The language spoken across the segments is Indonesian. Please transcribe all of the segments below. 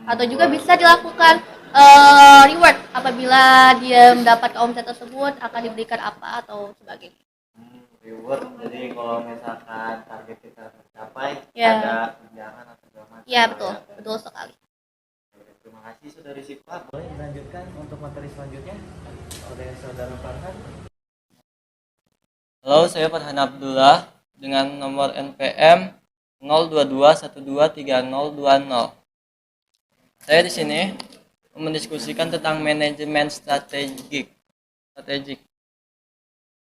Atau juga bisa dilakukan reward apabila dia mendapat omset tersebut akan diberikan apa atau sebagainya. Reward, jadi kalau misalkan target kita tercapai Ya, ada tunjangan atau segala macam ya lah betul, ya. betul sekali. Terima kasih saudari Siva. Boleh dilanjutkan untuk materi selanjutnya oleh saudara Farhan. Halo, saya Farhan Abdullah dengan nomor NPM 0221230020. Saya di sini mendiskusikan tentang manajemen strategik.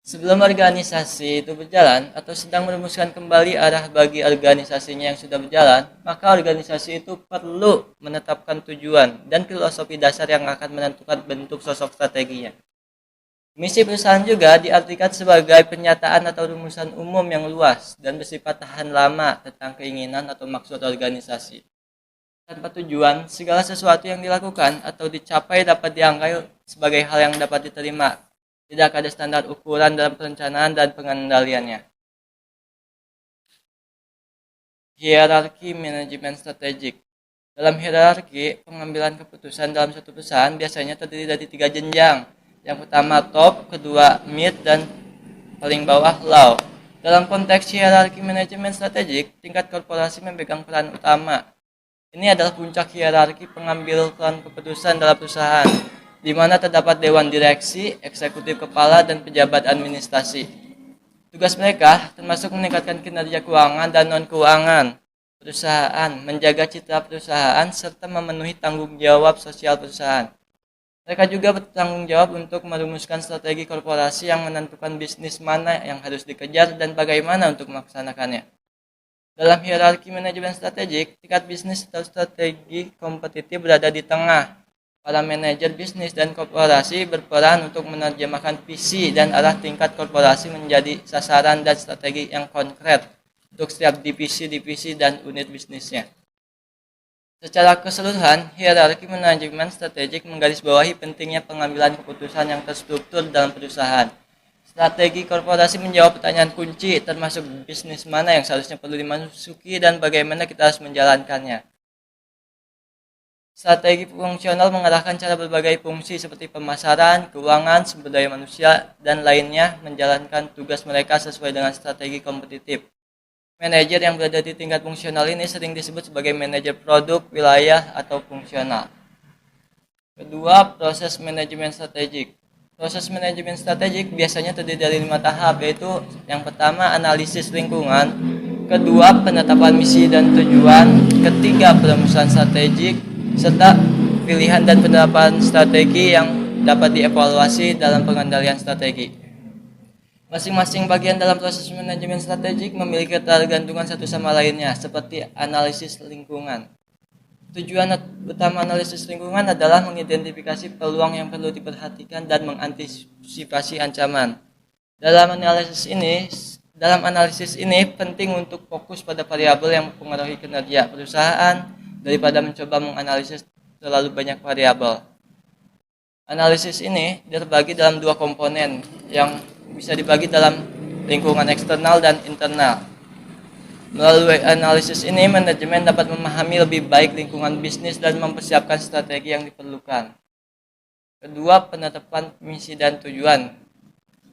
Sebelum organisasi itu berjalan atau sedang merumuskan kembali arah bagi organisasinya yang sudah berjalan, maka organisasi itu perlu menetapkan tujuan dan filosofi dasar yang akan menentukan bentuk sosok strateginya. Misi perusahaan juga diartikan sebagai pernyataan atau rumusan umum yang luas dan bersifat tahan lama tentang keinginan atau maksud organisasi. Tanpa tujuan, segala sesuatu yang dilakukan atau dicapai dapat dianggap sebagai hal yang dapat diterima. Tidak ada standar ukuran dalam perencanaan dan pengendaliannya. Hierarki manajemen strategik. Dalam hierarki, pengambilan keputusan dalam suatu perusahaan biasanya terdiri dari 3 jenjang. Yang pertama top, kedua mid, dan paling bawah low. Dalam konteks hierarki manajemen strategik, tingkat korporasi memegang peran utama. Ini adalah puncak hierarki pengambilan keputusan dalam perusahaan, di mana terdapat dewan direksi, eksekutif kepala, dan pejabat administrasi. Tugas mereka termasuk meningkatkan kinerja keuangan dan non-keuangan perusahaan, menjaga citra perusahaan, serta memenuhi tanggung jawab sosial perusahaan. Mereka juga bertanggung jawab untuk merumuskan strategi korporasi yang menentukan bisnis mana yang harus dikejar dan bagaimana untuk melaksanakannya. Dalam hierarki manajemen strategik, tingkat bisnis atau strategi kompetitif berada di tengah. Para manajer bisnis dan korporasi berperan untuk menerjemahkan visi dan arah tingkat korporasi menjadi sasaran dan strategi yang konkret untuk setiap divisi-divisi dan unit bisnisnya. Secara keseluruhan, hierarki manajemen strategik menggarisbawahi pentingnya pengambilan keputusan yang terstruktur dalam perusahaan. Strategi korporasi menjawab pertanyaan kunci, termasuk bisnis mana yang seharusnya perlu dimasuki dan bagaimana kita harus menjalankannya. Strategi fungsional mengarahkan cara berbagai fungsi seperti pemasaran, keuangan, sumber daya manusia, dan lainnya menjalankan tugas mereka sesuai dengan strategi kompetitif. Manajer yang berada di tingkat fungsional ini sering disebut sebagai manajer produk, wilayah, atau fungsional. Kedua, proses manajemen strategik. Proses manajemen strategik biasanya terdiri dari 5 tahap, yaitu yang pertama analisis lingkungan, kedua penetapan misi dan tujuan, ketiga perumusan strategik, serta pilihan dan penerapan strategi yang dapat dievaluasi dalam pengendalian strategi. Masing-masing bagian dalam proses manajemen strategik memiliki ketergantungan satu sama lainnya, seperti analisis lingkungan. Tujuan utama analisis lingkungan adalah mengidentifikasi peluang yang perlu diperhatikan dan mengantisipasi ancaman. Dalam analisis ini penting untuk fokus pada variabel yang mempengaruhi kinerja perusahaan daripada mencoba menganalisis terlalu banyak variabel. Analisis ini terbagi dalam dua komponen yang bisa dibagi dalam lingkungan eksternal dan internal. Melalui analisis ini, manajemen dapat memahami lebih baik lingkungan bisnis dan mempersiapkan strategi yang diperlukan. Kedua, penetapan misi dan tujuan.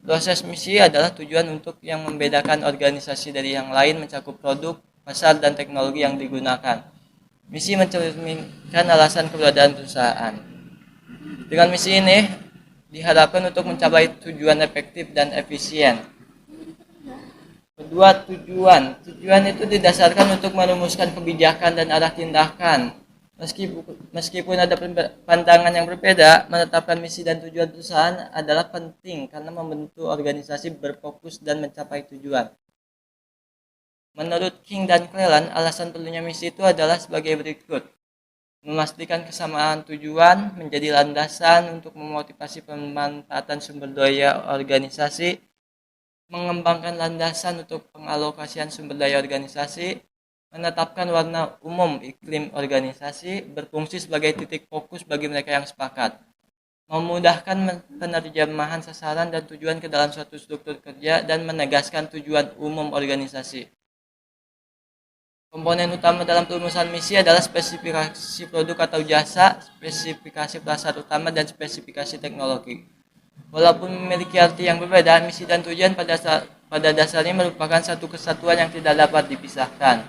Proses misi adalah tujuan untuk yang membedakan organisasi dari yang lain, mencakup produk, pasar, dan teknologi yang digunakan. Misi mencerminkan alasan keberadaan perusahaan. Dengan misi ini, diharapkan untuk mencapai tujuan efektif dan efisien. Kedua, tujuan. Tujuan itu didasarkan untuk merumuskan kebijakan dan arah tindakan. Meskipun ada pandangan yang berbeda, menetapkan misi dan tujuan perusahaan adalah penting karena membentuk organisasi berfokus dan mencapai tujuan. Menurut King dan Cleland, alasan perlunya misi itu adalah sebagai berikut. Memastikan kesamaan tujuan menjadi landasan untuk memotivasi pemanfaatan sumber daya organisasi, mengembangkan landasan untuk pengalokasian sumber daya organisasi, menetapkan warna umum iklim organisasi, berfungsi sebagai titik fokus bagi mereka yang sepakat, memudahkan penerjemahan sasaran dan tujuan ke dalam suatu struktur kerja, dan menegaskan tujuan umum organisasi. Komponen utama dalam perumusan misi adalah spesifikasi produk atau jasa, spesifikasi pasar utama, dan spesifikasi teknologi. Walaupun memiliki arti yang berbeda, misi dan tujuan pada dasarnya merupakan satu kesatuan yang tidak dapat dipisahkan.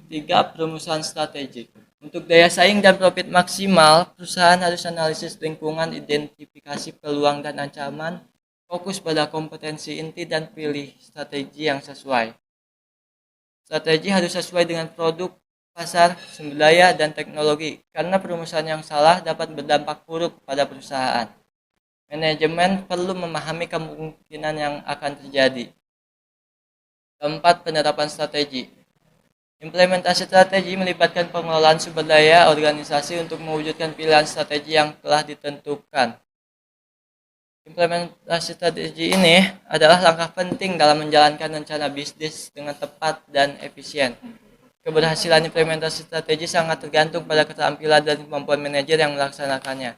Ketiga, perumusan strategik. Untuk daya saing dan profit maksimal, perusahaan harus analisis lingkungan, identifikasi peluang dan ancaman, fokus pada kompetensi inti, dan pilih strategi yang sesuai. Strategi harus sesuai dengan produk, pasar, sumber daya, dan teknologi, karena perumusan yang salah dapat berdampak buruk pada perusahaan. Manajemen perlu memahami kemungkinan yang akan terjadi. Keempat, penerapan strategi. Implementasi strategi melibatkan pengelolaan sumber daya organisasi untuk mewujudkan pilihan strategi yang telah ditentukan. Implementasi strategi ini adalah langkah penting dalam menjalankan rencana bisnis dengan tepat dan efisien. Keberhasilan implementasi strategi sangat tergantung pada keterampilan dan kemampuan manajer yang melaksanakannya.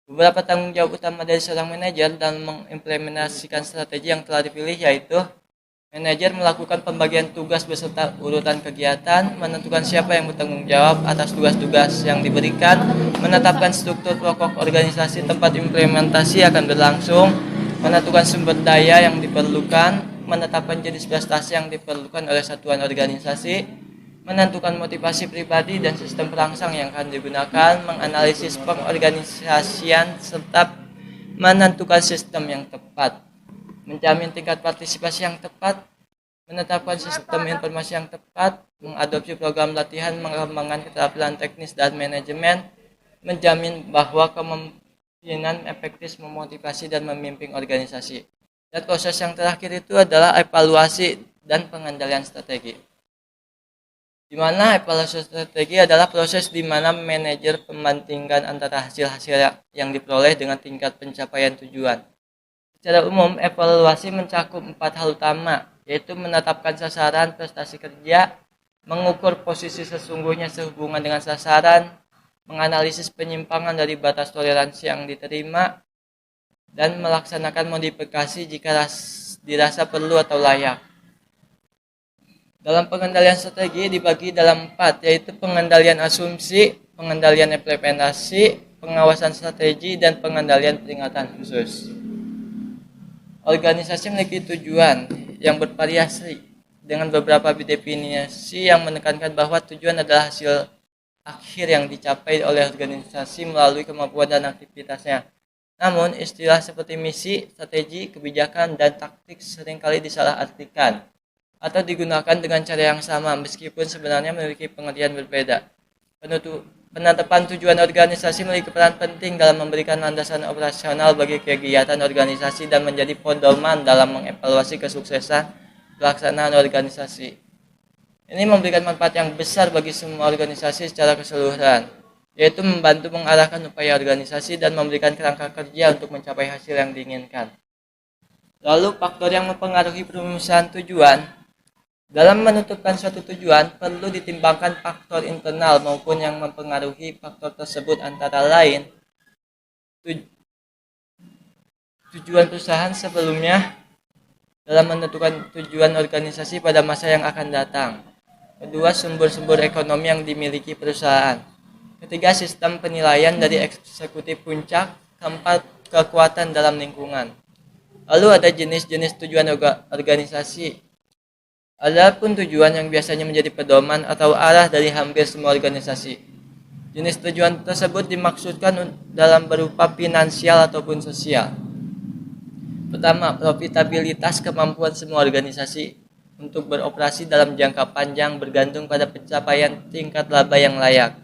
Beberapa tanggung jawab utama dari seorang manajer dalam mengimplementasikan strategi yang telah dipilih yaitu: manajer melakukan pembagian tugas beserta urutan kegiatan, menentukan siapa yang bertanggung jawab atas tugas-tugas yang diberikan, menetapkan struktur pokok organisasi tempat implementasi akan berlangsung, menentukan sumber daya yang diperlukan, menetapkan jenis prestasi yang diperlukan oleh satuan organisasi, menentukan motivasi pribadi dan sistem perangsang yang akan digunakan, menganalisis pengorganisasian, serta menentukan sistem yang tepat. Menjamin tingkat partisipasi yang tepat, menetapkan sistem informasi yang tepat, mengadopsi program latihan, mengembangkan keterampilan teknis dan manajemen, menjamin bahwa kemungkinan efektif memotivasi dan memimpin organisasi. Dan proses yang terakhir itu adalah evaluasi dan pengendalian strategi. Di mana evaluasi strategi adalah proses di mana manajer membandingkan antara hasil-hasil yang diperoleh dengan tingkat pencapaian tujuan. Secara umum, evaluasi mencakup 4 hal utama, yaitu menetapkan sasaran prestasi kerja, mengukur posisi sesungguhnya sehubungan dengan sasaran, menganalisis penyimpangan dari batas toleransi yang diterima, dan melaksanakan modifikasi jika dirasa perlu atau layak. Dalam pengendalian strategi dibagi dalam 4, yaitu pengendalian asumsi, pengendalian implementasi, pengawasan strategi, dan pengendalian peringatan khusus. Organisasi memiliki tujuan yang bervariasi dengan beberapa definisi yang menekankan bahwa tujuan adalah hasil akhir yang dicapai oleh organisasi melalui kemampuan dan aktivitasnya. Namun, istilah seperti misi, strategi, kebijakan, dan taktik seringkali disalahartikan atau digunakan dengan cara yang sama meskipun sebenarnya memiliki pengertian berbeda. Penetapan tujuan organisasi memiliki peran penting dalam memberikan landasan operasional bagi kegiatan organisasi dan menjadi pedoman dalam mengevaluasi kesuksesan pelaksanaan organisasi. Ini memberikan manfaat yang besar bagi semua organisasi secara keseluruhan, yaitu membantu mengarahkan upaya organisasi dan memberikan kerangka kerja untuk mencapai hasil yang diinginkan. Lalu, faktor yang mempengaruhi perumusan tujuan. Dalam menentukan suatu tujuan, perlu ditimbangkan faktor internal maupun yang mempengaruhi faktor tersebut, antara lain tujuan perusahaan sebelumnya dalam menentukan tujuan organisasi pada masa yang akan datang. Kedua, sumber-sumber ekonomi yang dimiliki perusahaan. Ketiga, sistem penilaian dari eksekutif puncak. Keempat, kekuatan dalam lingkungan. Lalu ada jenis-jenis tujuan organisasi. Adapun tujuan yang biasanya menjadi pedoman atau arah dari hampir semua organisasi. Jenis tujuan tersebut dimaksudkan dalam berupa finansial ataupun sosial. Pertama, profitabilitas. Kemampuan semua organisasi untuk beroperasi dalam jangka panjang bergantung pada pencapaian tingkat laba yang layak.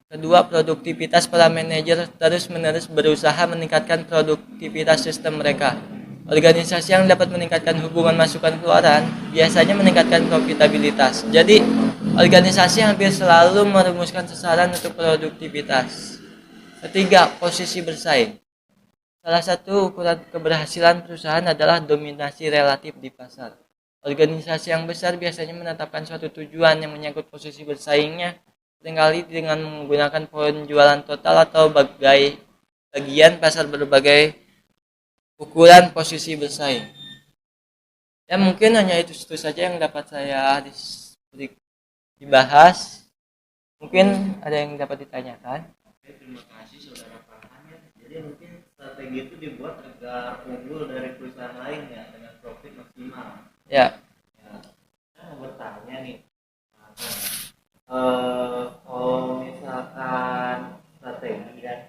Kedua, produktivitas. Para manajer terus-menerus berusaha meningkatkan produktivitas sistem mereka. Organisasi yang dapat meningkatkan hubungan masukan keluaran biasanya meningkatkan profitabilitas. Jadi, organisasi hampir selalu merumuskan sasaran untuk produktivitas. Ketiga, posisi bersaing. Salah satu ukuran keberhasilan perusahaan adalah dominasi relatif di pasar. Organisasi yang besar biasanya menetapkan suatu tujuan yang menyangkut posisi bersaingnya, seringkali dengan menggunakan penjualan total atau bagian pasar berbagai ukuran posisi bersaing. Ya mungkin hanya itu saja yang dapat saya dibahas. Mungkin ada yang dapat ditanyakan. Oke, terima kasih saudara Farhan ya. Jadi mungkin strategi itu dibuat agar unggul dari perusahaan lain ya dengan profit maksimal. Ya, Ya, saya mau bertanya nih, kalau misalkan strategi kan,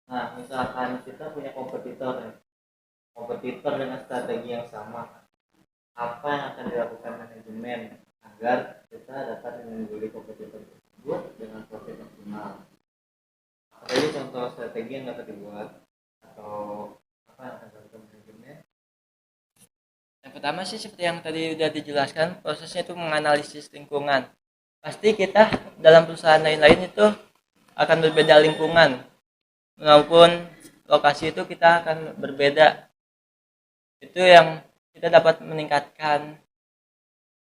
nah misalkan kita punya kompetitor nih, kompetitor dengan strategi yang sama, apa yang akan dilakukan manajemen agar kita dapat mengungguli kompetitor tersebut dengan profit maksimal? Apa saja contoh strategi yang dapat dibuat atau apa yang akan dilakukan manajemen? yang pertama sih seperti yang tadi udah dijelaskan, prosesnya itu menganalisis lingkungan. Pasti kita dalam perusahaan lain-lain itu akan berbeda lingkungan, maupun lokasi itu kita akan berbeda. Itu yang kita dapat meningkatkan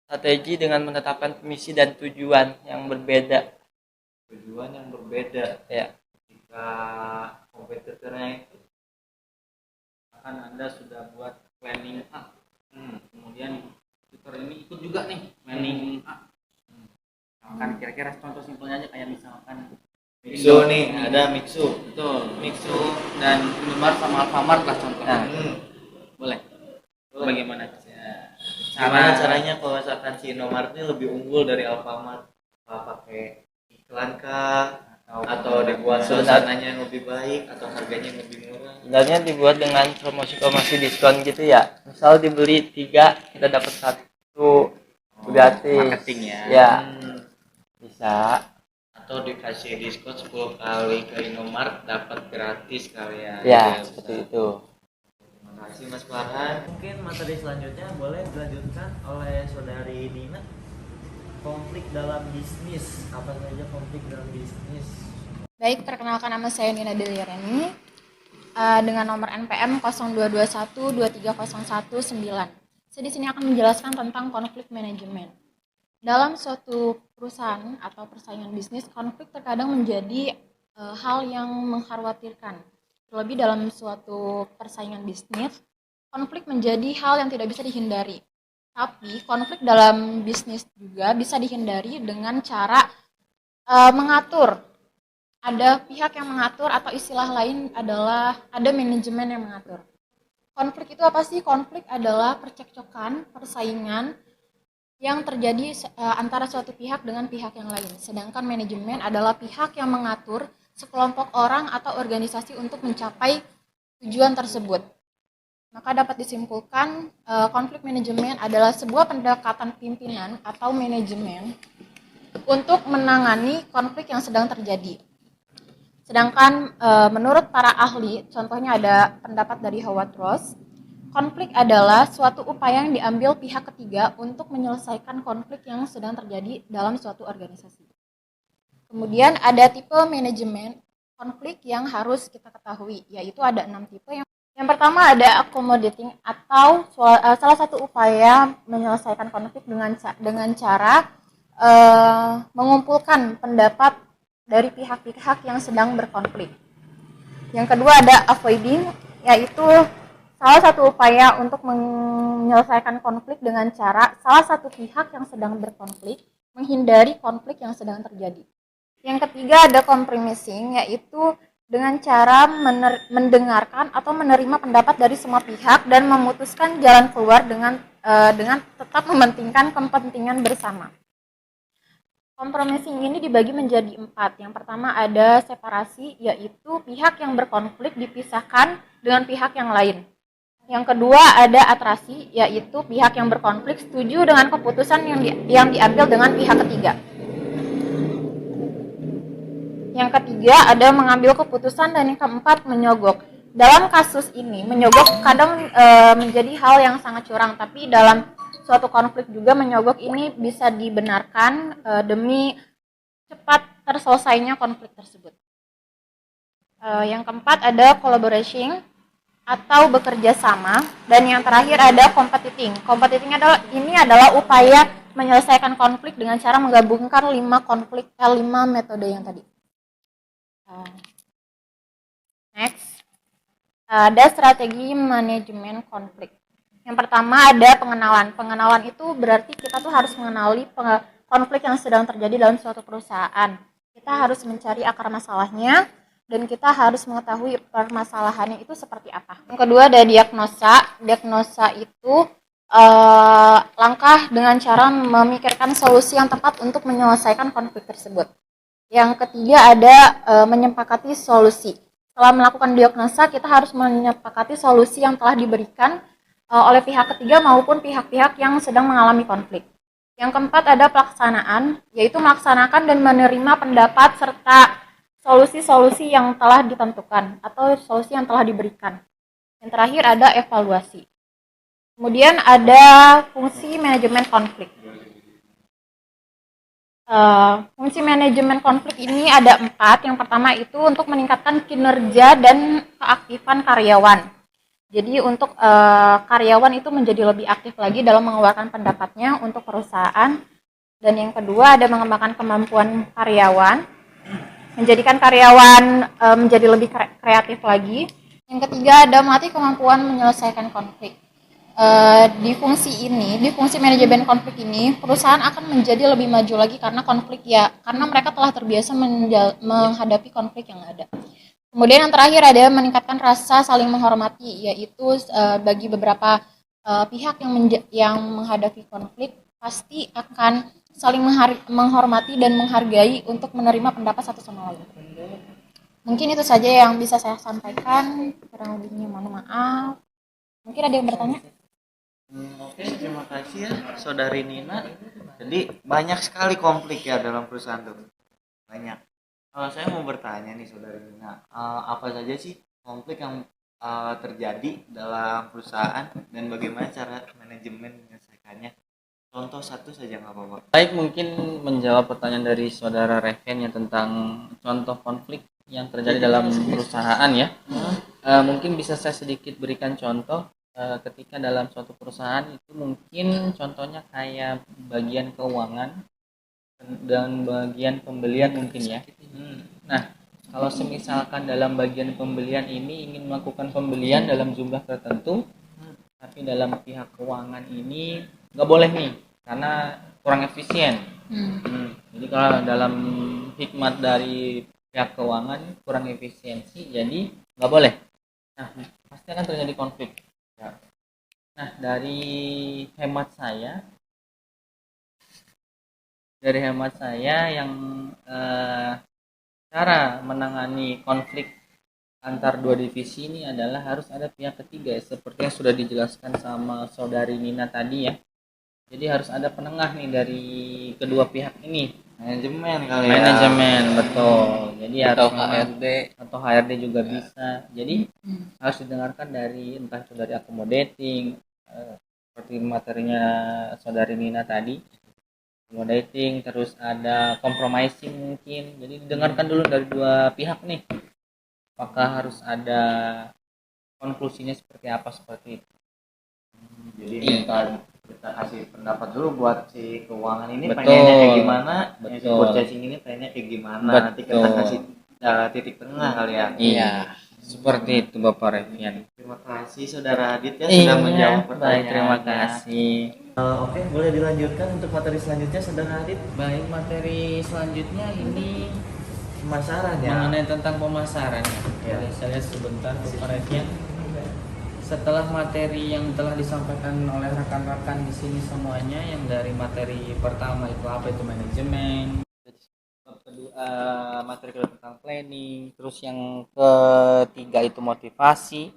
strategi dengan menetapkan misi dan tujuan yang berbeda. Tujuan yang berbeda Ya, jika kompetitornya itu akan Anda sudah buat planning A, kemudian kompetitor ini ikut juga nih planning A. Misalkan kira-kira contoh simpelnya aja kayak misalkan Mixu nih, ada Mixu. betul, Mixu dan Indomaret sama Alfamart lah contohnya. Nah, Boleh. Bagaimana? gimana caranya kalau misalkan si Indomaret ini lebih unggul dari Alfamart? Apa pakai iklan kah atau dibuat Sebenarnya- suasananya yang lebih baik atau harganya yang lebih murah? Sebenarnya dibuat dengan promosi-promosi diskon gitu ya. Misal dibeli 3 kita dapat 1 gratis. Marketing ya. Ya, bisa. Atau dikasih diskon 10 kali ke Indomaret dapat gratis kali ya. Ya, Gitu seperti bisa. itu. Terima kasih Mas Farhan. Mungkin materi selanjutnya boleh dilanjutkan oleh saudari Dina. Konflik dalam bisnis, apa saja konflik dalam bisnis? Baik, perkenalkan nama saya Nina Delireni dengan nomor NPM 0221230119. Saya di sini akan menjelaskan tentang konflik manajemen. Dalam suatu perusahaan atau persaingan bisnis, konflik terkadang menjadi hal yang mengkhawatirkan. Terlebih dalam suatu persaingan bisnis, konflik menjadi hal yang tidak bisa dihindari. Tapi konflik dalam bisnis juga bisa dihindari dengan cara mengatur. Ada pihak yang mengatur atau istilah lain adalah ada manajemen yang mengatur. Konflik itu apa sih? Konflik adalah percekcokan, persaingan yang terjadi antara suatu pihak dengan pihak yang lain. Sedangkan manajemen adalah pihak yang mengatur sekelompok orang atau organisasi untuk mencapai tujuan tersebut. Maka dapat disimpulkan konflik manajemen adalah sebuah pendekatan pimpinan atau manajemen untuk menangani konflik yang sedang terjadi. Sedangkan menurut para ahli, contohnya ada pendapat dari Howard Ross, konflik adalah suatu upaya yang diambil pihak ketiga untuk menyelesaikan konflik yang sedang terjadi dalam suatu organisasi. Kemudian ada tipe manajemen konflik yang harus kita ketahui, yaitu ada 6 tipe. Yang pertama ada accommodating atau salah satu upaya menyelesaikan konflik dengan cara mengumpulkan pendapat dari pihak-pihak yang sedang berkonflik. Yang kedua ada avoiding, yaitu salah satu upaya untuk menyelesaikan konflik dengan cara salah satu pihak yang sedang berkonflik menghindari konflik yang sedang terjadi. Yang ketiga ada compromising, yaitu dengan cara mendengarkan atau menerima pendapat dari semua pihak dan memutuskan jalan keluar dengan tetap mementingkan kepentingan bersama. Compromising ini dibagi menjadi 4. Yang pertama ada separasi, yaitu pihak yang berkonflik dipisahkan dengan pihak yang lain. Yang kedua ada atrasi, yaitu pihak yang berkonflik setuju dengan keputusan yang diambil dengan pihak ketiga. Yang ketiga ada mengambil keputusan, dan yang keempat menyogok. Dalam kasus ini menyogok kadang menjadi hal yang sangat curang, tapi dalam suatu konflik juga menyogok ini bisa dibenarkan demi cepat terselesainya konflik tersebut. Yang keempat ada collaborating atau bekerja sama, dan yang terakhir ada competing. Competing adalah upaya menyelesaikan konflik dengan cara menggabungkan 5 metode yang tadi. Next, ada strategi manajemen konflik. Yang pertama ada pengenalan. Pengenalan itu berarti kita tuh harus mengenali konflik yang sedang terjadi dalam suatu perusahaan. Kita harus mencari akar masalahnya dan kita harus mengetahui permasalahannya itu seperti apa. Yang kedua ada diagnosa. Diagnosa itu langkah dengan cara memikirkan solusi yang tepat untuk menyelesaikan konflik tersebut. Yang ketiga ada menyepakati solusi. Setelah melakukan diagnosa, kita harus menyepakati solusi yang telah diberikan oleh pihak ketiga maupun pihak-pihak yang sedang mengalami konflik. Yang keempat ada pelaksanaan, yaitu melaksanakan dan menerima pendapat serta solusi-solusi yang telah ditentukan atau solusi yang telah diberikan. Yang terakhir ada evaluasi. Kemudian ada fungsi manajemen konflik. Fungsi manajemen konflik ini ada 4. Yang pertama itu untuk meningkatkan kinerja dan keaktifan karyawan. Jadi untuk karyawan itu menjadi lebih aktif lagi dalam mengeluarkan pendapatnya untuk perusahaan. Dan yang kedua ada mengembangkan kemampuan karyawan, menjadikan karyawan menjadi lebih kreatif lagi. Yang ketiga ada melatih kemampuan menyelesaikan konflik. Di fungsi manajemen konflik ini, perusahaan akan menjadi lebih maju lagi karena karena mereka telah terbiasa menghadapi konflik yang ada. Kemudian yang terakhir ada meningkatkan rasa saling menghormati, yaitu bagi beberapa pihak yang menghadapi konflik pasti akan saling menghormati dan menghargai untuk menerima pendapat satu sama lain. Mungkin itu saja yang bisa saya sampaikan, kurang lebihnya mohon maaf. Mungkin ada yang bertanya? Oke, terima kasih ya Saudari Nina. Jadi banyak sekali konflik ya dalam perusahaan tuh. Banyak. Saya mau bertanya nih Saudari Nina, apa saja sih konflik yang terjadi dalam perusahaan dan bagaimana cara manajemen menyelesaikannya? Contoh satu saja nggak apa-apa. Baik, mungkin menjawab pertanyaan dari saudara Reven yang tentang contoh konflik yang terjadi dalam perusahaan ya. Mungkin bisa saya sedikit berikan contoh. Ketika dalam suatu perusahaan itu mungkin contohnya kayak bagian keuangan dan bagian pembelian mungkin ya. Nah, kalau semisalkan dalam bagian pembelian ini ingin melakukan pembelian dalam jumlah tertentu, tapi dalam pihak keuangan ini nggak boleh nih karena kurang efisien. Jadi kalau dalam hikmat dari pihak keuangan kurang efisiensi, jadi nggak boleh. Nah, pasti akan terjadi konflik. Nah, dari hemat saya yang cara menangani konflik antar dua divisi ini adalah harus ada pihak ketiga ya, seperti yang sudah dijelaskan sama Saudari Nina tadi ya. Jadi harus ada penengah nih dari kedua pihak ini. Manajemen kali ya. Manajemen, betul. Jadi Atau harus HRD. atau HRD juga bisa. Jadi harus didengarkan dari entah itu dari accommodating, seperti materinya Saudari Nina tadi, accommodating, terus ada compromising mungkin. Jadi didengarkan dulu dari dua pihak nih. Apakah harus ada konklusinya seperti apa seperti itu. Jadi kita kasih pendapat dulu buat si keuangan ini Betul. pengennya kayak gimana, si Betul. purchasing ini pengennya kayak gimana. Nanti kita Betul. kasih titik tengah kali ya. Iya, seperti itu Bapak Revian. Terima kasih Saudara Adit ya sudah menjawab pertanyaan. Baik, terima kasih. Oke, boleh dilanjutkan untuk materi selanjutnya Saudara Adit. Baik, materi selanjutnya ini Pemasaran ya. mengenai tentang pemasaran. Ya. Boleh saya lihat sebentar Bapak Revian. Setelah materi yang telah disampaikan oleh rekan-rekan di sini semuanya, yang dari materi pertama itu apa itu manajemen, kedua materi kedua tentang planning, terus yang ketiga itu motivasi,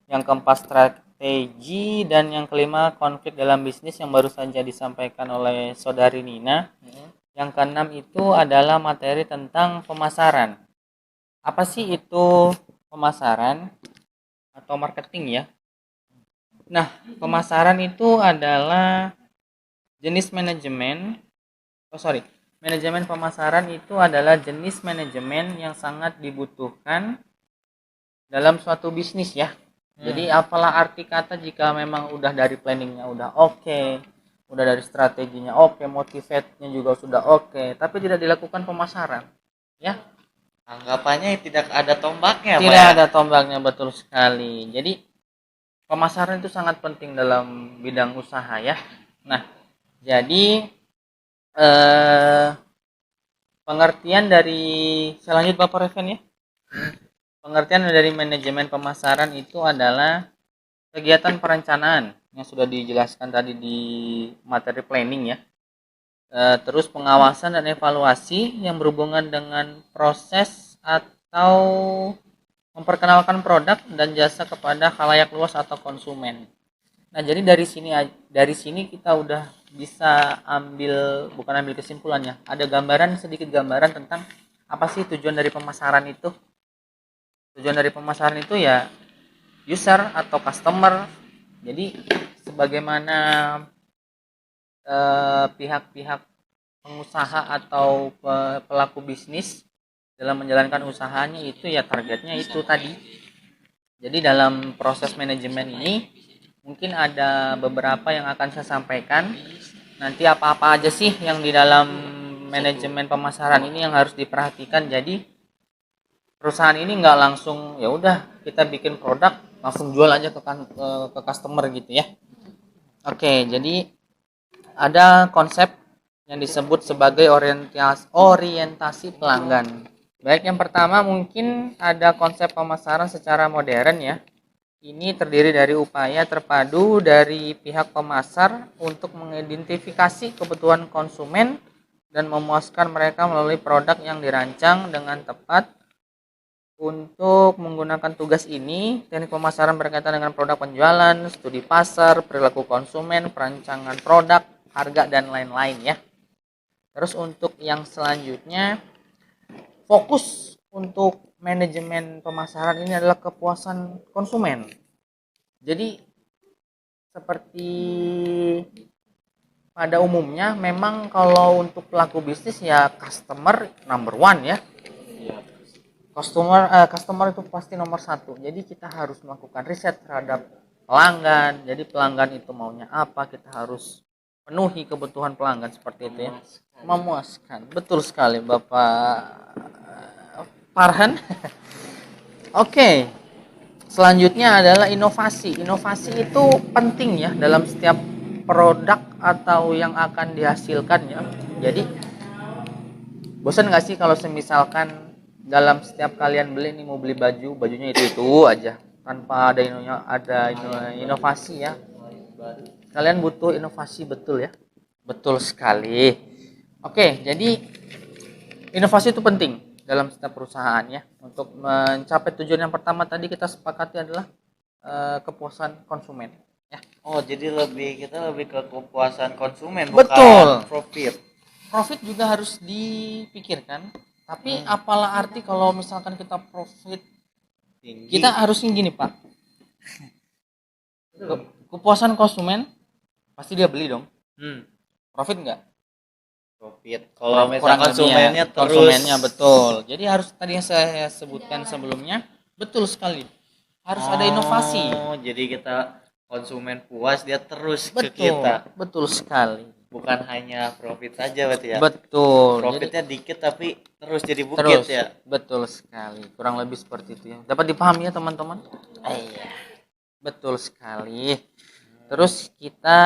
yang keempat strategi, dan yang kelima konflik dalam bisnis yang baru saja disampaikan oleh Saudari Nina. Yang keenam itu adalah materi tentang pemasaran. Apa sih itu pemasaran atau marketing ya? Nah, pemasaran itu adalah jenis manajemen. Manajemen pemasaran itu adalah jenis manajemen yang sangat dibutuhkan dalam suatu bisnis ya. Jadi apalah arti kata jika memang udah dari planningnya udah oke, udah dari strateginya oke, motivate-nya juga sudah oke, tapi tidak dilakukan pemasaran ya. Anggapannya tidak ada tombaknya, Tidak ada tombaknya, betul sekali. Jadi pemasaran itu sangat penting dalam bidang usaha ya. Nah, jadi pengertian dari selanjut Bapak Reven ya. Pengertian dari manajemen pemasaran itu adalah kegiatan perencanaan yang sudah dijelaskan tadi di materi planning ya. Terus pengawasan dan evaluasi yang berhubungan dengan proses atau memperkenalkan produk dan jasa kepada khalayak luas atau konsumen. Nah, jadi dari sini kita udah bisa bukan ambil kesimpulannya. Ada sedikit gambaran tentang apa sih tujuan dari pemasaran itu. Tujuan dari pemasaran itu ya user atau customer. Jadi sebagaimana pihak-pihak pengusaha atau pelaku bisnis dalam menjalankan usahanya itu ya targetnya itu tadi. Jadi dalam proses manajemen ini mungkin ada beberapa yang akan saya sampaikan. Nanti apa-apa aja sih yang di dalam manajemen pemasaran ini yang harus diperhatikan. Jadi perusahaan ini nggak langsung ya udah kita bikin produk langsung jual aja ke customer gitu ya. Oke, jadi ada konsep yang disebut sebagai orientasi pelanggan. Baik, yang pertama mungkin ada konsep pemasaran secara modern ya. Ini terdiri dari upaya terpadu dari pihak pemasar untuk mengidentifikasi kebutuhan konsumen dan memuaskan mereka melalui produk yang dirancang dengan tepat. Untuk menggunakan tugas ini, teknik pemasaran berkaitan dengan produk penjualan, studi pasar, perilaku konsumen, perancangan produk, harga, dan lain-lain ya. Terus untuk yang selanjutnya, fokus untuk manajemen pemasaran ini adalah kepuasan konsumen. Jadi seperti pada umumnya memang kalau untuk pelaku bisnis ya customer number one ya. Customer itu pasti nomor satu. Jadi kita harus melakukan riset terhadap pelanggan. Jadi pelanggan itu maunya apa, kita harus penuhi kebutuhan pelanggan seperti itu ya. Memuaskan. Betul sekali Bapak Farhan. Oke. Selanjutnya adalah inovasi. Inovasi itu penting ya dalam setiap produk atau yang akan dihasilkan ya. Jadi bosan nggak sih kalau misalkan dalam setiap kalian beli nih, mau beli bajunya itu aja tanpa ada inovasi ya. Kalian butuh inovasi, betul ya? Betul sekali. Oke, jadi inovasi itu penting dalam setiap perusahaan ya. Untuk mencapai tujuan yang pertama tadi kita sepakati adalah kepuasan konsumen ya. Oh, jadi kita lebih ke kepuasan konsumen, Betul. bukan profit. Profit juga harus dipikirkan. Tapi apalah arti kalau misalkan kita profit Tinggi. kita harusnya gini Pak. Kepuasan konsumen pasti dia beli dong. Profit enggak? Profit. Kalau Kurang misalkan konsumennya lebihnya, terus konsumennya betul. Jadi harus tadi yang saya sebutkan sebelumnya betul sekali. Harus ada inovasi. Oh, jadi kita konsumen puas dia terus Betul. ke kita. Betul sekali. Bukan hanya profit saja berarti ya. Betul. Profitnya dikit tapi terus jadi Terus bukit ya. betul sekali. Kurang lebih seperti itu ya. Dapat dipahami ya teman-teman? Iya. Betul sekali. Terus kita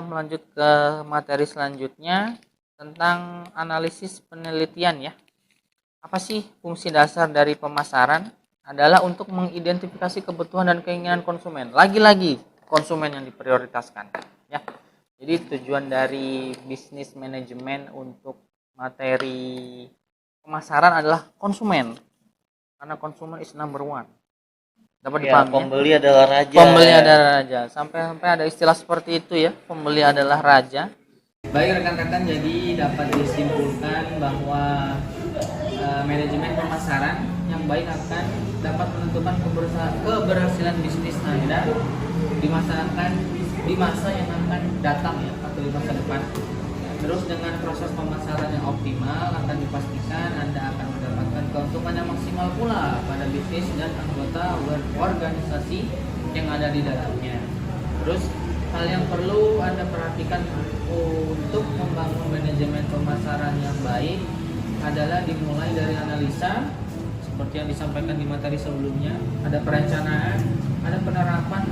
melanjut ke materi selanjutnya tentang analisis penelitian ya. Apa sih fungsi dasar dari pemasaran? Adalah untuk mengidentifikasi kebutuhan dan keinginan konsumen. Lagi-lagi konsumen yang diprioritaskan ya. Jadi tujuan dari bisnis manajemen untuk materi pemasaran adalah konsumen. Karena konsumen is number one. Dapat Ya, dipahami pembeli adalah raja. Pembeli adalah raja. Sampai ada istilah seperti itu ya. Pembeli adalah raja. Baik rekan-rekan, jadi dapat disimpulkan bahwa manajemen pemasaran yang baik akan dapat menentukan keberhasilan bisnis Anda di masa yang akan datang ya, atau di masa depan. Terus dengan proses pemasaran yang optimal akan dipastikan Anda akan mendapatkan keuntungan yang maksimal pula pada bisnis dan anggota organisasi yang ada di dalamnya. Terus hal yang perlu Anda perhatikan untuk membangun manajemen pemasaran yang baik adalah dimulai dari analisa seperti yang disampaikan di materi sebelumnya, ada perencanaan, ada penerapan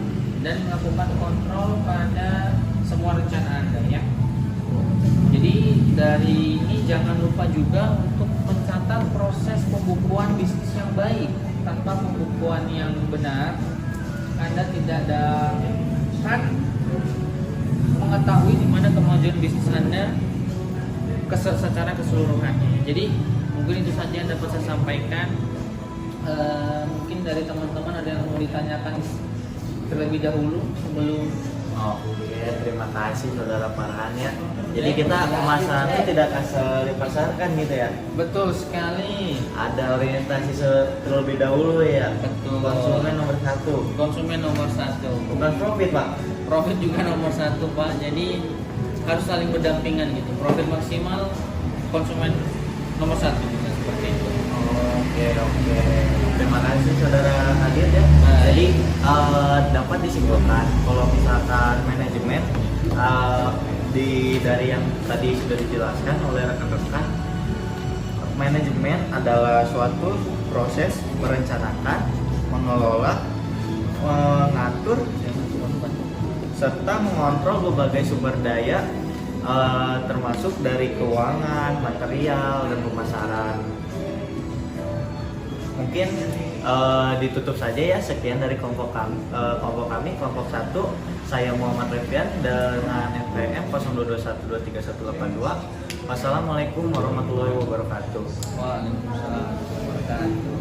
dan melakukan kontrol pada semua rencana Anda ya. Jadi dari ini jangan lupa juga untuk mencatat proses pembukuan bisnis yang baik. Tanpa pembukuan yang benar, Anda tidak akan mengetahui di mana kemajuan bisnis Anda secara keseluruhannya. Jadi mungkin itu saja yang dapat saya sampaikan. Mungkin dari teman-teman ada yang mau ditanyakan terlebih dahulu sebelum. Oke, terima kasih saudara Farhan ya. Jadi kita pemasaran itu tidak asal dipasarkan gitu ya. Betul sekali. Ada orientasi terlebih dahulu ya. Betul. Konsumen nomor satu. Konsumen nomor satu. Bukan profit pak. Profit juga nomor satu Pak. Jadi harus saling berdampingan gitu. Profit maksimal, konsumen nomor satu juga seperti itu. Oke. Terima kasih saudara Adit ya. Jadi dapat disimpulkan kalau misalkan manajemen dari yang tadi sudah dijelaskan oleh rekan-rekan, manajemen adalah suatu proses merencanakan, mengelola, mengatur, serta mengontrol berbagai sumber daya termasuk dari keuangan, material, dan pemasaran. Mungkin ditutup saja ya. Sekian dari kelompok kami, kelompok 1. Saya Muhammad Refian dengan NPM 0221231182. Wassalamualaikum warahmatullahi wabarakatuh. Waalaikumsalam warahmatullahi wabarakatuh.